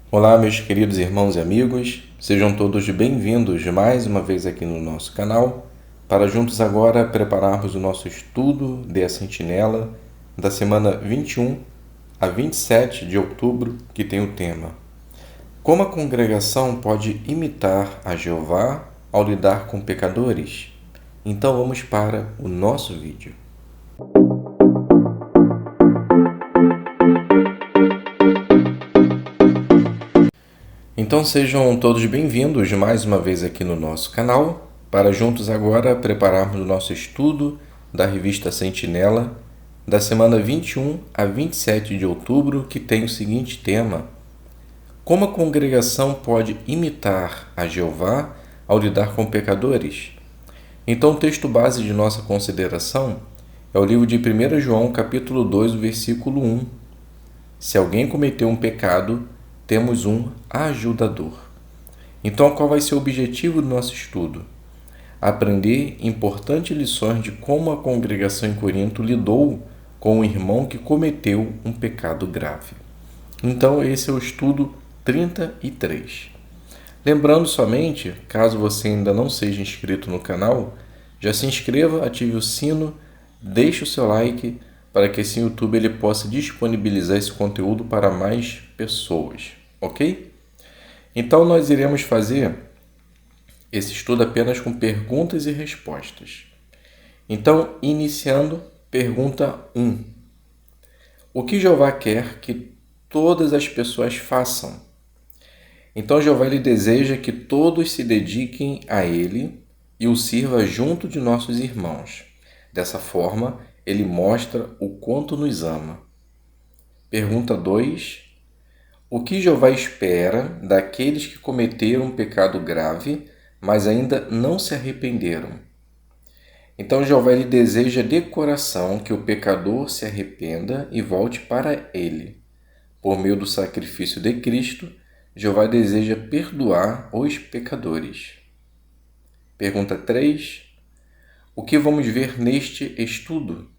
Olá, meus queridos irmãos e amigos, sejam todos bem-vindos mais uma vez aqui no nosso canal, para juntos agora prepararmos o nosso estudo de A Sentinela da semana 21 a 27 de outubro, que tem o tema: Como a congregação pode imitar a Jeová ao lidar com pecadores? Então vamos para o nosso vídeo. Então sejam todos bem-vindos mais uma vez aqui no nosso canal, para juntos agora prepararmos o nosso estudo da revista Sentinela da semana 21 a 27 de outubro, que tem o seguinte tema: Como a congregação pode imitar a Jeová ao lidar com pecadores? Então o texto base de nossa consideração é o livro de 1 João, capítulo 2, versículo 1. Se alguém cometeu um pecado, temos um ajudador. Então, qual vai ser o objetivo do nosso estudo? Aprender importantes lições de como a congregação em Corinto lidou com um irmão que cometeu um pecado grave. Então, esse é o estudo 33. Lembrando somente, caso você ainda não seja inscrito no canal, já se inscreva, ative o sino, deixe o seu like, para que assim o YouTube ele possa disponibilizar esse conteúdo para mais pessoas, ok? Então nós iremos fazer esse estudo apenas com perguntas e respostas. Então, iniciando, pergunta 1. O que Jeová quer que todas as pessoas façam? Então Jeová ele deseja que todos se dediquem a Ele e o sirva junto de nossos irmãos. Dessa forma, Ele mostra o quanto nos ama. Pergunta 2. O que Jeová espera daqueles que cometeram um pecado grave, mas ainda não se arrependeram? Então Jeová ele deseja de coração que o pecador se arrependa e volte para Ele. Por meio do sacrifício de Cristo, Jeová deseja perdoar os pecadores. Pergunta 3. O que vamos ver neste estudo?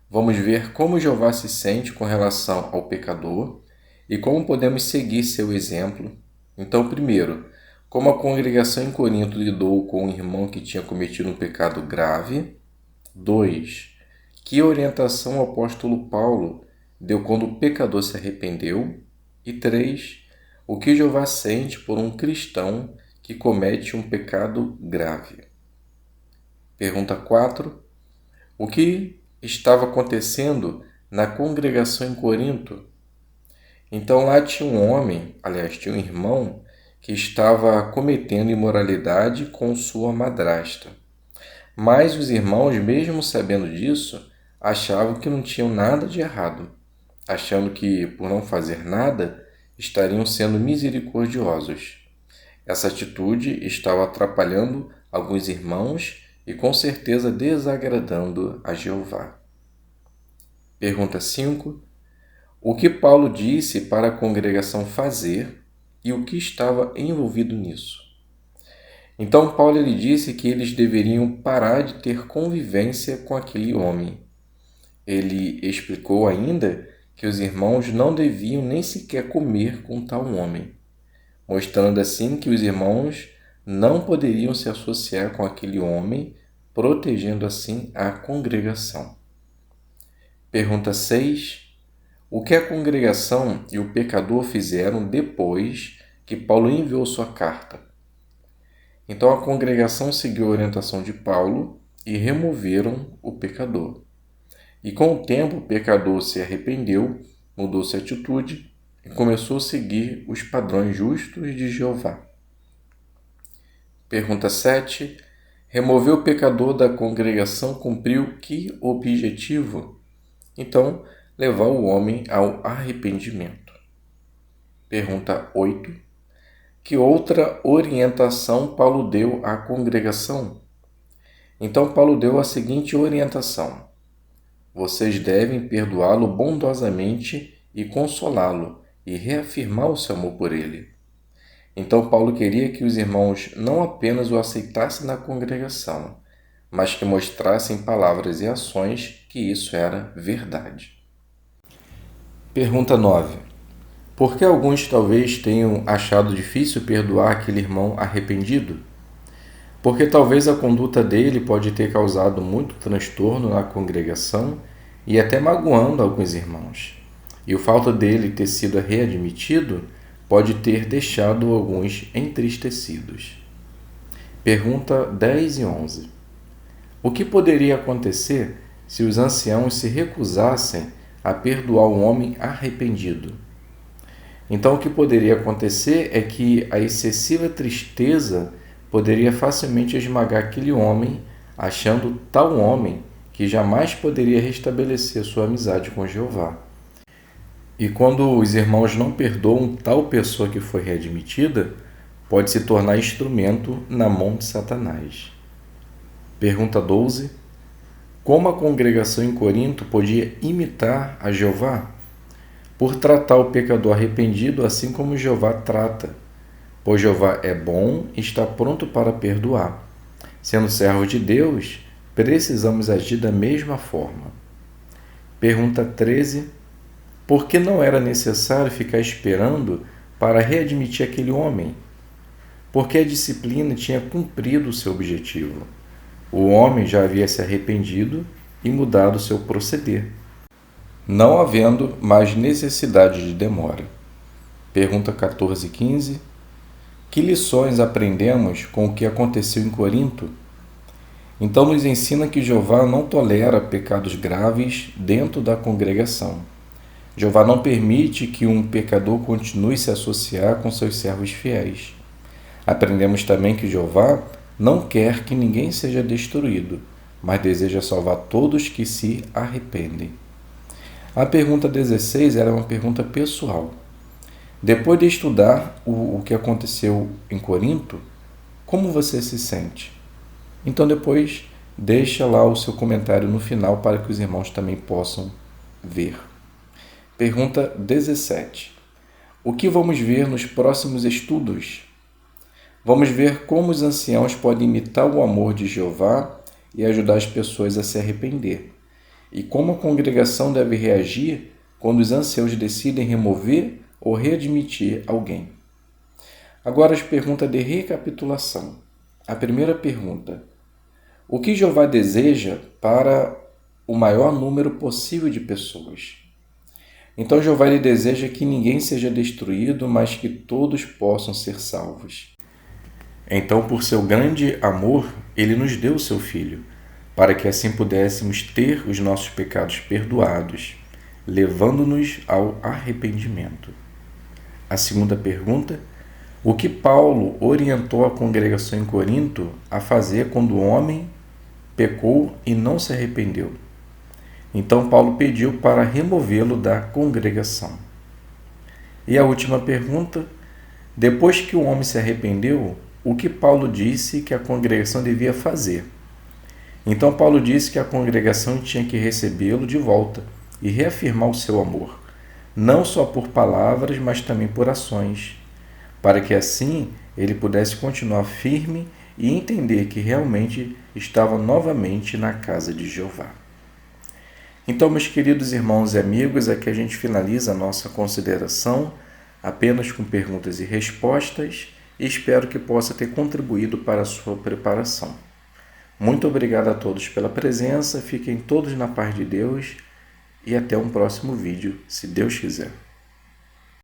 Vamos ver como Jeová se sente com relação ao pecador e como podemos seguir seu exemplo. Então, primeiro, como a congregação em Corinto lidou com um irmão que tinha cometido um pecado grave. 2. Que orientação o apóstolo Paulo deu quando o pecador se arrependeu. E 3. O que Jeová sente por um cristão que comete um pecado grave. Pergunta 4. O que estava acontecendo na congregação em Corinto? Então lá tinha um homem, tinha um irmão, que estava cometendo imoralidade com sua madrasta. Mas os irmãos, mesmo sabendo disso, achavam que não tinham nada de errado, achando que, por não fazer nada, estariam sendo misericordiosos. Essa atitude estava atrapalhando alguns irmãos e com certeza desagradando a Jeová. Pergunta 5. O que Paulo disse para a congregação fazer e o que estava envolvido nisso? Então Paulo ele disse que eles deveriam parar de ter convivência com aquele homem. Ele explicou ainda que os irmãos não deviam nem sequer comer com tal homem, mostrando assim que os irmãos não poderiam se associar com aquele homem, protegendo assim a congregação. Pergunta 6. O que a congregação e o pecador fizeram depois que Paulo enviou sua carta? Então a congregação seguiu a orientação de Paulo e removeram o pecador. E com o tempo o pecador se arrependeu, mudou sua atitude e começou a seguir os padrões justos de Jeová. Pergunta 7. Remover o pecador da congregação cumpriu que objetivo? Então, levar o homem ao arrependimento. Pergunta 8. Que outra orientação Paulo deu à congregação? Então Paulo deu a seguinte orientação: vocês devem perdoá-lo bondosamente e consolá-lo e reafirmar o seu amor por ele. Então Paulo queria que os irmãos não apenas o aceitassem na congregação, mas que mostrassem em palavras e ações que isso era verdade. Pergunta 9. Por que alguns talvez tenham achado difícil perdoar aquele irmão arrependido? Porque talvez a conduta dele pode ter causado muito transtorno na congregação e até magoando alguns irmãos. E o fato dele ter sido readmitido pode ter deixado alguns entristecidos. Pergunta 10 e 11. O que poderia acontecer se os anciãos se recusassem a perdoar um homem arrependido? Então, o que poderia acontecer é que a excessiva tristeza poderia facilmente esmagar aquele homem, achando tal homem que jamais poderia restabelecer sua amizade com Jeová. E quando os irmãos não perdoam tal pessoa que foi readmitida, pode se tornar instrumento na mão de Satanás. Pergunta 12. Como a congregação em Corinto podia imitar a Jeová? Por tratar o pecador arrependido assim como Jeová trata, pois Jeová é bom e está pronto para perdoar. Sendo servos de Deus, precisamos agir da mesma forma. Pergunta 13. Por que não era necessário ficar esperando para readmitir aquele homem? Porque a disciplina tinha cumprido o seu objetivo. O homem já havia se arrependido e mudado seu proceder, não havendo mais necessidade de demora. Pergunta 14 e 15. Que lições aprendemos com o que aconteceu em Corinto? Então nos ensina que Jeová não tolera pecados graves dentro da congregação. Jeová não permite que um pecador continue se associar com seus servos fiéis. Aprendemos também que Jeová não quer que ninguém seja destruído, mas deseja salvar todos que se arrependem. A pergunta 16 era uma pergunta pessoal. Depois de estudar o que aconteceu em Corinto, como você se sente? Então depois deixa lá o seu comentário no final para que os irmãos também possam ver. Pergunta 17. O que vamos ver nos próximos estudos? Vamos ver como os anciãos podem imitar o amor de Jeová e ajudar as pessoas a se arrepender. E como a congregação deve reagir quando os anciãos decidem remover ou readmitir alguém. Agora as perguntas de recapitulação. A primeira pergunta. O que Jeová deseja para o maior número possível de pessoas? Então Jeová ele deseja que ninguém seja destruído, mas que todos possam ser salvos. Então, por seu grande amor, ele nos deu o seu Filho, para que assim pudéssemos ter os nossos pecados perdoados, levando-nos ao arrependimento. A segunda pergunta: o que Paulo orientou a congregação em Corinto a fazer quando o homem pecou e não se arrependeu? Então Paulo pediu para removê-lo da congregação. E a última pergunta: depois que o homem se arrependeu, o que Paulo disse que a congregação devia fazer? Então Paulo disse que a congregação tinha que recebê-lo de volta e reafirmar o seu amor, não só por palavras, mas também por ações, para que assim ele pudesse continuar firme e entender que realmente estava novamente na casa de Jeová. Então, meus queridos irmãos e amigos, aqui a gente finaliza a nossa consideração apenas com perguntas e respostas e espero que possa ter contribuído para a sua preparação. Muito obrigado a todos pela presença, fiquem todos na paz de Deus e até um próximo vídeo, se Deus quiser.